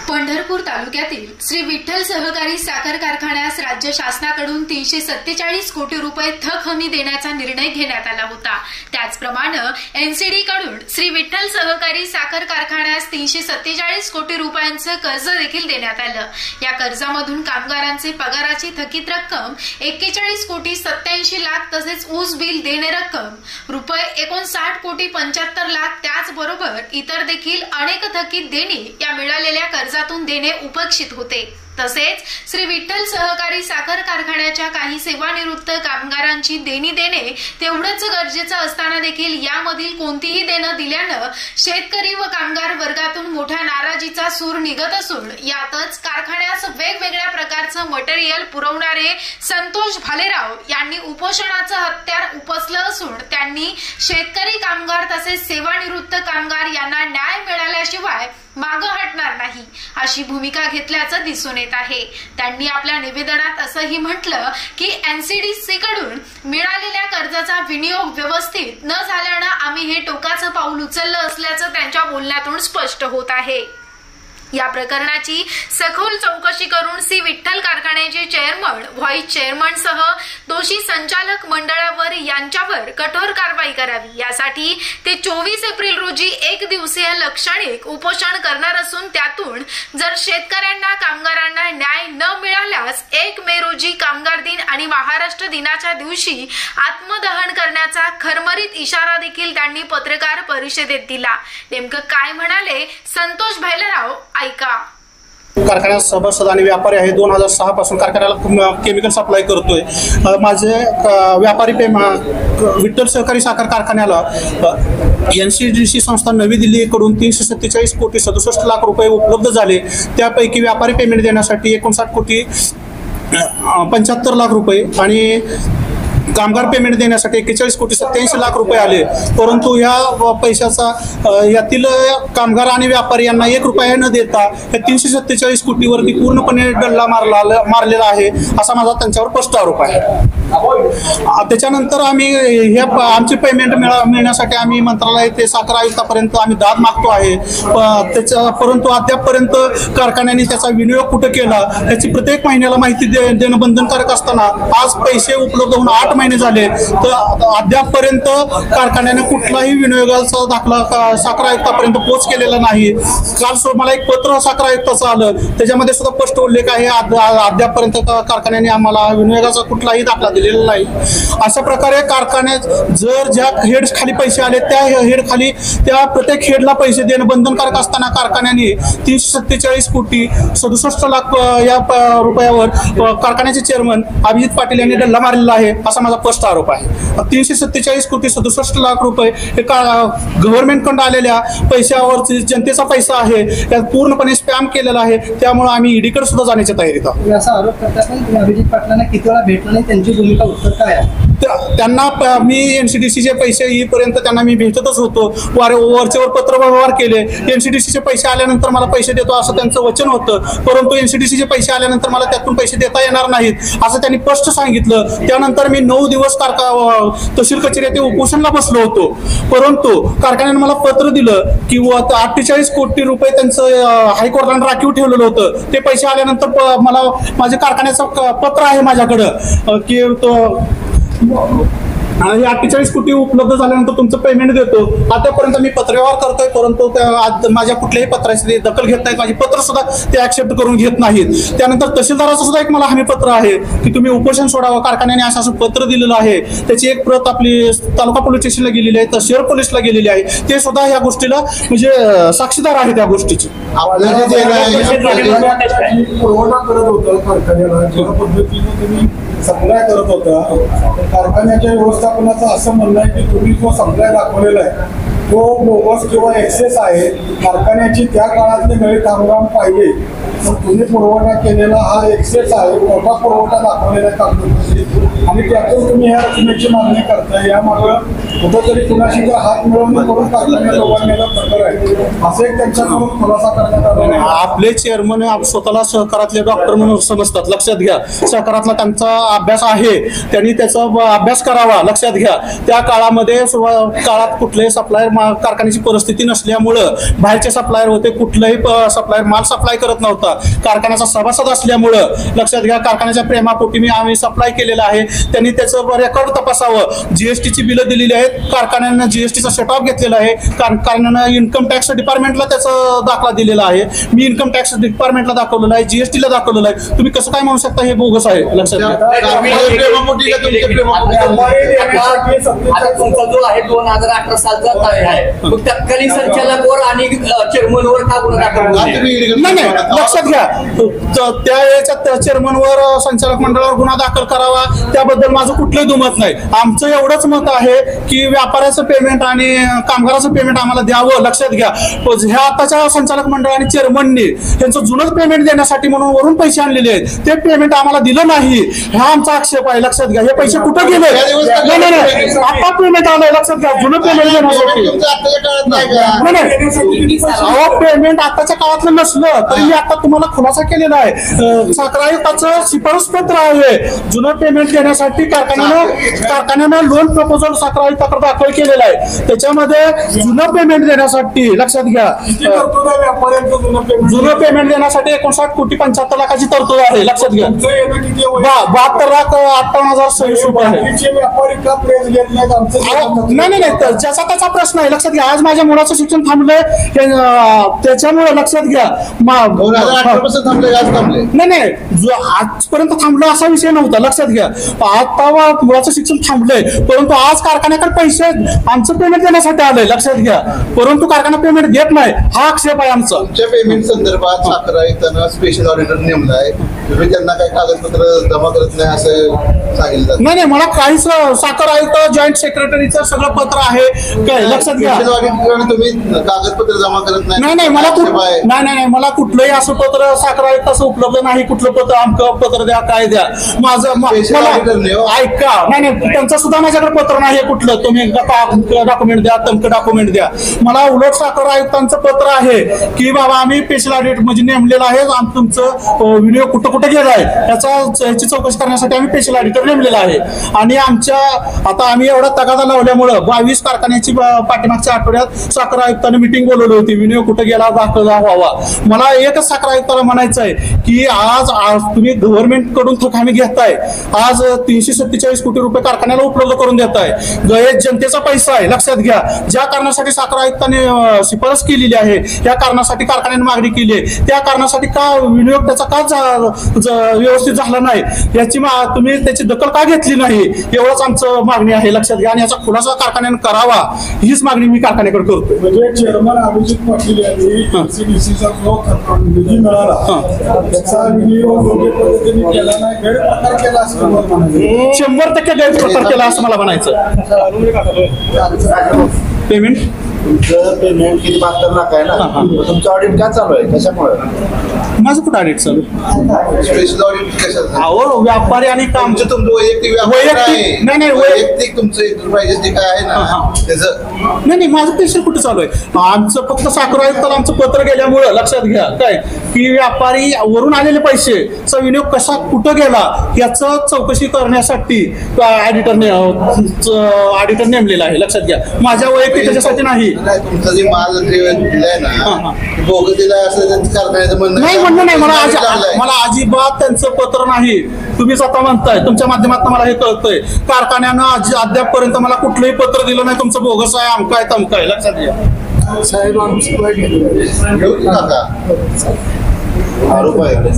पंढरपूर तालुक्यातील श्री विठ्ठल सहकारी साखर कारखान्यास राज्य शासनाकडून 347 कोटी रुपये थक हमी देण्याचा निर्णय घेण्यात आला होता। त्याचप्रमाणे एनसीडी कडून श्री विठ्ठल सहकारी साखर कारखान्यास 347 कोटी रुपयांचे कर्ज देखील देण्यात आलं। या कर्जामधून कामगारांचे पगाराची थकीत रक्कम 41 कोटी 87 लाख तसेच ऊस बिल देणे रक्कम रुपये 59 कोटी 75 लाख त्याचबरोबर इतर देखील अनेक थकीत देणी या मिळालेल्या कर्जातून देणे उपेक्षित होते। तसेच श्री विठ्ठल सहकारी साखर कारखान्याच्या काही सेवानिवृत्त कामगारांची देणी देणे तेवढंच गरजेचं असताना देखील यामधील कोणतीही देणं दिल्यानं शेतकरी व कामगार वर्गातून मोठ्या नाराजीचा सूर निघत असून यातच कारखान्यास वेगवेगळ्या प्रकारचं मटेरियल पुरवणारे संतोष भालेराव यांनी उपोषणाचं हत्यार उपसलं असून त्यांनी शेतकरी कामगार तसेच सेवानिवृत्त कामगार यांना न्याय मिळाल्याशिवाय मागे हटणार नाही अशी भूमिका घेतल्याचं दिसून येत आहे। त्यांनी आपल्या निवेदनात असंही म्हटलं की एनसीडीसी कडून मिळालेल्या कर्जाचा विनियोग व्यवस्थित न झाल्यानं आम्ही हे टोकाचं पाऊल उचललं असल्याचं त्यांच्या बोलण्यातून स्पष्ट होत आहे। या प्रकरणाची सखोल चौकशी करून श्री विठ्ठल कारखान्याचे चेअरमन, व्हाईस चेअरमन सह दोषी संचालक मंडळावर यांच्यावर कठोर कारवाई करावी यासाठी ते 24 एप्रिल रोजी एक दिवसीय लाक्षणिक उपोषण करणार असून त्यातून जर शेतकऱ्यांना कामगारांना न्याय न मिळाल्यास 1 मे रोजी कामगार दिन आणि महाराष्ट्र दिनाच्या दिवशी आत्मदहन करण्याचा खरमरीत इशारा देखील त्यांनी पत्रकार परिषदेत दिला। नेमकं काय म्हणाले संतोष भालेराव ऐका। कारखान्यात सभासद आणि व्यापारी आहे। 2006 पासून कारखान्याला केमिकल सप्लाय करतोय। माझे व्यापारी विठ्ठल सहकारी साखर कारखान्याला एनसीडीसी संस्था नवी दिल्ली कडून 347 कोटी 67 लाख रुपये उपलब्ध झाले। त्यापैकी व्यापारी पेमेंट देण्यासाठी 59 कोटी 75 लाख रुपये आणि कामगार पेमेंट देण्यासाठी 41 कोटी 87 लाख रुपये आले। परंतु या पैशाचा यातील कामगार आणि व्यापारी यांना 1 रुपया न देता हे 347 कोटीवरती पूर्णपणे डल्ला मारलेला आहे असा माझा त्यांच्यावर स्पष्ट आरोप आहे। त्याच्यानंतर आम्ही हे आमची पेमेंट मिळण्यासाठी आम्ही मंत्रालय ते साखर आयुक्तापर्यंत आम्ही दाद मागतो आहे। परंतु अद्यापपर्यंत कारखान्याने त्याचा विनियोग कुठे केला त्याची प्रत्येक महिन्याला माहिती देणं बंधनकारक असताना आज पैसे उपलब्ध होऊन 8 महिने झाले तर अद्यापपर्यंत कारखान्याने कुठलाही विनियोगाचा दाखला साखर आयुक्तापर्यंत पोच केलेला नाही। काल मला एक पत्र साखर आयुक्ताचं आलं त्याच्यामध्ये सुद्धा स्पष्ट उल्लेख आहे अद्यापपर्यंत कारखान्याने आम्हाला विनियोगाचा कुठलाही दाखला दिलेला नाही। अशा प्रकारे कारखान्यात जर ज्या हेड खाली पैसे आले त्या हेड खाली त्या प्रत्येक हेडला पैसे देणं बंधनकारक असताना कारखान्याने 347 कोटी 67 लाख या रुपयावर कारखान्याचे चेअरमन अभिजित पाटील यांनी डल्ला मारलेला आहे असा माझा स्पष्ट आरोप आहे। 347 कोटी 67 लाख रुपये हे गव्हर्नमेंट कडून आलेल्या पैशावर जनतेचा पैसा आहे त्यात पूर्णपणे स्पॅम केलेला आहे। त्यामुळे आम्ही ईडीकडे सुद्धा जाण्याच्या तयारीत आहोत। असा आरोप करतात पण अभिजित पाटलांना किती वेळा भेटलं नाही त्यांची भूमिका उत्तर काय आहे? त्यांना मी एनसीडीसीचे पैसे येईपर्यंत त्यांना मी भेटतच होतो। वरचेवर पत्रव्यवहार केले। एनसीडीसीचे पैसे आल्यानंतर मला पैसे देतो असं त्यांचं वचन होतं। परंतु एनसीडीसीचे पैसे आल्यानंतर मला त्यातून पैसे देता येणार नाहीत असं त्यांनी स्पष्ट सांगितलं। त्यानंतर मी 9 दिवस तहसील कचेरी येथे उपोषणला बसलो होतो। परंतु कारखान्याने मला पत्र दिलं की 48 कोटी रुपये त्यांचं हायकोर्टाने राखीव ठेवलेलं होतं। ते पैसे आल्यानंतर मला माझ्या कारखान्याचं पत्र आहे माझ्याकडं की आणि 48 कोटी उपलब्ध झाल्यानंतर तुमचं पेमेंट देतो। आतापर्यंत मी पत्रव्यवहार करतोय परंतु माझ्या कुठल्याही पत्राची दखल घेत नाहीत। माझी पत्र सुद्धा ते ऍक्सेप्ट करून घेत नाहीत। त्यानंतर तहसीलदाराचं सुद्धा एक मला हमी पत्र आहे की तुम्ही उपोषण सोडावं। कारखान्याने असं पत्र दिलेलं आहे त्याची एक प्रत आपली तालुका पोलीस स्टेशनला गेलेली आहे तर शहर पोलीसला गेलेली आहे। ते सुद्धा ह्या गोष्टीला म्हणजे साक्षीदार आहे त्या गोष्टीची। पुरवठा करत होतं कारखान्याला ज्या पद्धतीने तुम्ही सप्लाय करत होता कारखान्याच्या व्यवस्थापनाचं असं म्हणणं आहे की तुम्ही जो सप्लाय दाखवलेला आहे तो बोगस किंवा एक्सेस आहे। कारखान्याची त्या काळातले नळे कामगार पाहिजे तर तुम्ही पुरवठा केलेला हा एक्सेस आहे, मोठा पुरवठा दाखवलेला कागदपत्री आणि त्यातून तुम्ही ह्या रकमेची मागणी करताय. यामागं कुठंतरी कुणाशी जर हात मिळवणी करून कारखान्यात उभारण्याचा प्रकार आहे असं एक त्यांच्याकडून खुलासा करण्यात आला आहे. आपले चेअरमन स्वतःला सहकारातले डॉक्टर म्हणून समजतात, लक्षात घ्या. सहकारातला त्यांचा अभ्यास आहे, त्यांनी त्याचा अभ्यास करावा, लक्षात घ्या. त्या काळात कुठलेही सप्लायर कारखान्याची परिस्थिती नसल्यामुळं बाहेरचे सप्लायर होते, कुठलाही सप्लायर माल सप्लाय करत नव्हता. कारखान्याचा सभासद असल्यामुळं लक्षात घ्या, कारखान्याच्या प्रेमापोटी आम्ही सप्लाय केलेला आहे. त्यांनी त्याचं रेकॉर्ड तपासावं. जीएसटीची बिलं दिलेली आहेत, कारखान्यानं जीएसटीचा सेट ऑफ घेतलेला आहे, कारखान्यानं इन्कम टॅक्स डिपार्टमेंटला त्याचा दाखला दिलेला आहे. मी इन्कम टॅक्स डिपार्टमेंटला दाखवलेला आहे, जीएसटीला दाखवलेला आहे. तुम्ही कसं काय म्हणू शकता हे बोगस आहे, लक्षात घ्या. तुमचा जो आहे 2018 सालचा आहे, मग तत्कालीन संचालकावर आणि चेअरमनवर का गुन्हा दाखल नाही, लक्षात घ्या. त्या वेळेच्या चेअरमनवर संचालक मंडळावर गुन्हा दाखल करावा त्याबद्दल माझं कुठलंही दुमत नाही. आमचं एवढंच मत आहे की व्यापाऱ्याचं पेमेंट आणि कामगाराचं पेमेंट आम्हाला द्यावं, लक्षात घ्या. ह्या आताच्या संचालक मंडळ आणि चेअरमनने त्यांचं जुनंच पेमेंट देण्यासाठी म्हणून वरून पैसे आणलेले आहेत, ते पेमेंट आम्हाला दिलं नाही, हा आमचा आक्षेप आहे, लक्षात घ्या. हे पैसे कुठं गेले? नाही, आता पेमेंट आलंय, लक्षात घ्या. जुनं पेमेंट देण्यासाठी पेमेंट आताच्या काळातलं नसलं तरी मी आता तुम्हाला खुलासा केलेला आहे. साखर आयुक्ताचं शिफारस पत्र आहे, जुनं पेमेंट देण्यासाठी कारखान्यानं लोन प्रपोजल साखर आयुक्ताकडे दाखल केलेलं आहे. त्याच्यामध्ये जुनं पेमेंट देण्यासाठी, लक्षात घ्या, जुनं पेमेंट देण्यासाठी 59,75,00,000ची तरतूद आहे, लक्षात घ्या. 72,58,026 रुपये आहे. नाही, ज्याचा त्याचा प्रश्न आहे, लक्षात घ्या. आज माझ्या मुलाचं शिक्षण थांबलंय त्याच्यामुळे, लक्षात घ्या. नाही, आजपर्यंत थांबलं असा विषय नव्हता, लक्षात घ्या. आता मुलाचं शिक्षण थांबलंय, परंतु आज कारखान्याकडे पैसे आमचं पेमेंट देण्यासाठी आलंय, लक्षात घ्या. परंतु कारखाना पेमेंट देत नाही, हा आक्षेप आहे आमचा. तुमच्या पेमेंट संदर्भात साखर आयुक्तांना स्पेशल ऑडिटर नेमलाय, तुम्ही त्यांना काही कागदपत्र जमा करत नाही असं सांगितलं? नाही, मला काहीच साखर आयुक्त जॉईंट सेक्रेटरीचं सगळं पत्र आहे, काय, लक्षात घ्या. तुम्ही कागदपत्र जमा करत नाही? नाही, मला कुठलंही असं पत्र साखर आयुक्ताचं उपलब्ध नाही. कुठलं पत्र, आमचं पत्र द्या, काय द्या, माझं ऐका. नाही, त्यांचं सुद्धा माझ्याकडे पत्र नाही कुठलं. तुम्ही डॉक्युमेंट द्या, तमकं डॉक्युमेंट द्या. मला उलट साखर आयुक्तांचं पत्र आहे की बाबा आम्ही स्पेशल ऑडिट म्हणजे नेमलेलं आहे, तुमचं व्हिडिओ कुठं गेलाय याची चौकशी करण्यासाठी आम्ही स्पेशल ऑडिटर नेमलेला आहे. आणि आता आम्ही एवढा तगादा लावल्यामुळं 22 कारखान्याची पाठीमागच्या आठवड्यात साखर आयुक्तांनी मिटिंग बोलवली होती, व्हिडिओ कुठं गेला दाखल व्हावा. मला एकच साखर आयुक्ताला म्हणायचं आहे की आज तुम्ही गव्हर्नमेंट कडून थक आम्ही घेताय, आज 347 कोटी रुपये कारखान्याला उपलब्ध करून देताय, जनतेचा पैसा आहे, लक्षात घ्या. ज्या कारणासाठी साखर आयुक्तांनी शिफारस केलेली आहे, या कारणासाठी कारखान्याने मागणी केली आहे, त्या कारणासाठी का विनियोग त्याचा का व्यवस्थित झाला नाही, याची तुम्ही त्याची दखल का घेतली नाही, एवढंच आमचं मागणी आहे, लक्षात घ्या. आणि याचा खुलासा कारखान्याने करावा, हीच मागणी मी कारखान्याकडे करतो. म्हणजे चेअरमन अभिजित पाटील यांनी एनसीडीसीचा जो निधी मिळाला त्याचा विनियोग योग्य पद्धतीने केला नाही, गैरप्रकार केला असं मला म्हणायचं. 100% गैरप्रकार केला असं मला म्हणायचं. पेमेंट तुमचं पेमेंट किती 72 लाख आहे ना, तुमचं ऑडिट काय चालू आहे, कशामुळे? माझं कुठं ऑडिट चालू? स्पेशल ऑडिट कशाचं? अहो, व्यापारी आणि काम तुमचं वैयक्तिक वैयक्तिक तुमचं इंटरप्राइजेस जे काय आहे ना त्याचं. नाही, माझं पेशल कुठं चालू आहे? आमचं फक्त साखर आयुक्ताला आमचं पत्र गेल्यामुळं, लक्षात घ्या, काय की व्यापारी वरून आलेले पैसेचा विनियोग कसा कुठं गेला याचं चौकशी करण्यासाठी ऑडिटर नेमलेला आहे, लक्षात घ्या. माझ्या वैयक्तिक त्याच्यासाठी नाही. तुमचा जे माल दिलाय ना बोगस दिलाय असं कारखान्याचं म्हणणं नाही, मला अजिबात त्यांचं पत्र नाही. तुम्हीच आता म्हणताय, तुमच्या माध्यमातून मला हे कळतंय. कारखान्यानं अद्यापपर्यंत मला कुठलंही पत्र दिलं नाही, तुमचं बोगस आहे, अमकाय तमकाय, लक्षात घ्या. साहेब आमची आरोप आहे का?